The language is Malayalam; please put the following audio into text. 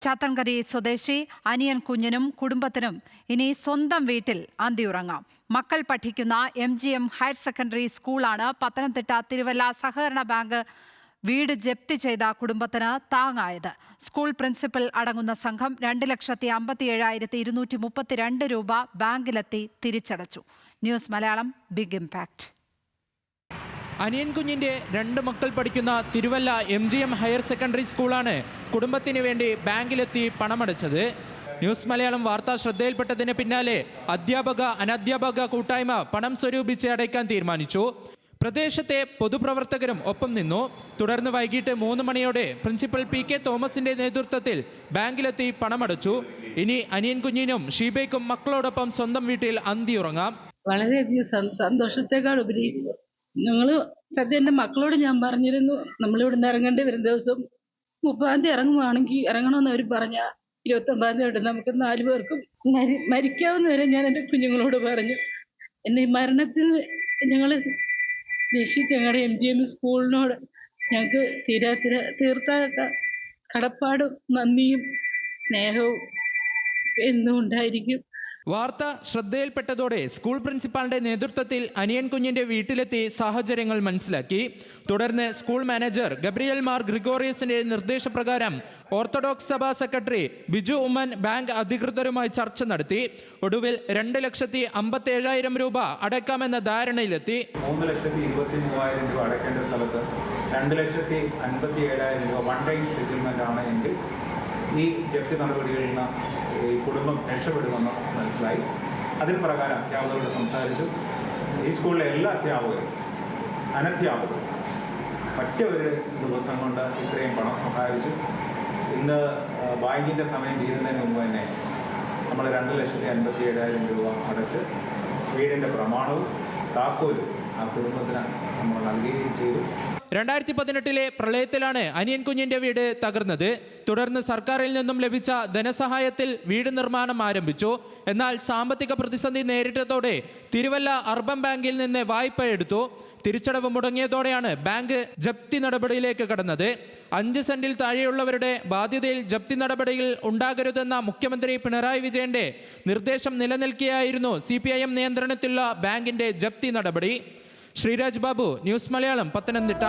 ചാത്തൻകരി സ്വദേശി അനിയൻ കുഞ്ഞിനും കുടുംബത്തിനും ഇനി സ്വന്തം വീട്ടിൽ അന്തിയുറങ്ങാം. മക്കൾ പഠിക്കുന്ന MGM ഹയർ സെക്കൻഡറി സ്കൂളാണ് പത്തനംതിട്ട തിരുവല്ല സഹകരണ ബാങ്ക് വീട് ജപ്തി ചെയ്ത കുടുംബത്തിന് താങ്ങായത്. സ്കൂൾ പ്രിൻസിപ്പൽ അടങ്ങുന്ന സംഘം 2,57,232 രൂപ ബാങ്കിലെത്തി തിരിച്ചടച്ചു. News Malayalam big impact. അനിയൻ കുഞ്ഞിന്റെ 2 മക്കൾ പഠിക്കുന്ന തിരുവല്ല MGM ഹയർ സെക്കൻഡറി സ്കൂളാണ് കുടുംബത്തിന് വേണ്ടി ബാങ്കിലെത്തി പണമടച്ചത്. ന്യൂസ് മലയാളം വാർത്ത ശ്രദ്ധയിൽപ്പെട്ടതിന് പിന്നാലെ അധ്യാപക അനധ്യാപക കൂട്ടായ്മ പണം സ്വരൂപിച്ച് അടയ്ക്കാൻ തീരുമാനിച്ചു. പ്രദേശത്തെ പൊതുപ്രവർത്തകരും ഒപ്പം നിന്നു. തുടർന്ന് വൈകിട്ട് 3 മണിയോടെ പ്രിൻസിപ്പൽ PK തോമസിന്റെ നേതൃത്വത്തിൽ ബാങ്കിലെത്തി പണമടച്ചു. ഇനി അനിയൻ കുഞ്ഞിനും ഷീബയ്ക്കും മക്കളോടൊപ്പം സ്വന്തം വീട്ടിൽ അന്തിയുറങ്ങാം. വളരെയധികം സന്തോഷത്തെക്കാൾ ഉപരി ഞങ്ങൾ സദ്യ എൻ്റെ മക്കളോട് ഞാൻ പറഞ്ഞിരുന്നു, നമ്മളിവിടെ നിന്ന് ഇറങ്ങേണ്ടി വരും. ദിവസം 30-ാം തീയതി ഇറങ്ങുവാണെങ്കിൽ ഇറങ്ങണമെന്ന് അവർ പറഞ്ഞ 29-ാം തീയതി നമുക്ക് 4 പേർക്കും മരിക്കാവുന്ന വരെ ഞാൻ എൻ്റെ കുഞ്ഞുങ്ങളോട് പറഞ്ഞു. എൻ്റെ ഈ മരണത്തിൽ ഞങ്ങൾ രക്ഷിച്ച ഞങ്ങളുടെ MGM സ്കൂളിനോട് ഞങ്ങൾക്ക് തീർത്ത കടപ്പാടും നന്ദിയും സ്നേഹവും എന്നും ഉണ്ടായിരിക്കും. വാർത്ത ശ്രദ്ധയിൽപ്പെട്ടതോടെ സ്കൂൾ പ്രിൻസിപ്പാളിന്റെ നേതൃത്വത്തിൽ അനിയൻ കുഞ്ഞിന്റെ വീട്ടിലെത്തി സാഹചര്യങ്ങൾ മനസ്സിലാക്കി. തുടർന്ന് സ്കൂൾ മാനേജർ ഗബ്രിയൽ മാർ ഗ്രിഗോറിയസിന്റെ നിർദ്ദേശപ്രകാരം ഓർത്തഡോക്സ് സഭാ സെക്രട്ടറി ബിജു ഉമ്മൻ ബാങ്ക് അധികൃതരുമായി ചർച്ച നടത്തി. ഒടുവിൽ 2,57,000 രൂപ അടയ്ക്കാമെന്ന ധാരണയിലെത്തി. 3,23,000 രൂപ അടയ്ക്കേണ്ട സ്ഥലത്ത് 2,57,000 രൂപ വൺ ടൈം സെറ്റിൽമെന്റ് ആണ് എങ്കിൽ ഈ ജപ്തി നടപടികളിൽ നിന്ന് ഈ കുടുംബം രക്ഷപ്പെടുമെന്ന് മനസ്സിലായി. അതിന് പ്രകാരം അധ്യാപകരോട് സംസാരിച്ചു. ഈ സ്കൂളിലെ എല്ലാ അധ്യാപകരും അനധ്യാപകരും ഒറ്റ ഒരു ദിവസം കൊണ്ട് ഇത്രയും പണം സഹായിച്ചു. ഇന്ന് ബാങ്കിൻ്റെ സമയം തീരുന്നതിന് മുമ്പ് തന്നെ നമ്മൾ 2,57,000 രൂപ അടച്ച് വീടിൻ്റെ പ്രമാണവും താക്കോലും ആ കുടുംബത്തിന് നമ്മൾ നൽകുകയും ചെയ്തു. 2018 പ്രളയത്തിലാണ് അനിയൻ കുഞ്ഞിന്റെ വീട് തകർന്നത്. തുടർന്ന് സർക്കാരിൽ നിന്നും ലഭിച്ച ധനസഹായത്തിൽ വീട് നിർമ്മാണം ആരംഭിച്ചു. എന്നാൽ സാമ്പത്തിക പ്രതിസന്ധി നേരിട്ടതോടെ തിരുവല്ല അർബൻ ബാങ്കിൽ നിന്ന് വായ്പ എടുത്തു. തിരിച്ചടവ് മുടങ്ങിയതോടെയാണ് ബാങ്ക് ജപ്തി നടപടിയിലേക്ക് കടന്നത്. 5 സെന്റിൽ താഴെയുള്ളവരുടെ ബാധ്യതയിൽ ജപ്തി നടപടികൾ ഉണ്ടാകരുതെന്ന മുഖ്യമന്ത്രി പിണറായി വിജയന്റെ നിർദ്ദേശം നിലനിൽക്കെയായിരുന്നു CPIM നിയന്ത്രണത്തിലുള്ള ബാങ്കിന്റെ ജപ്തി നടപടി. ശ്രീരാജ് ബാബു, ന്യൂസ് മലയാളം, പത്തനംതിട്ട.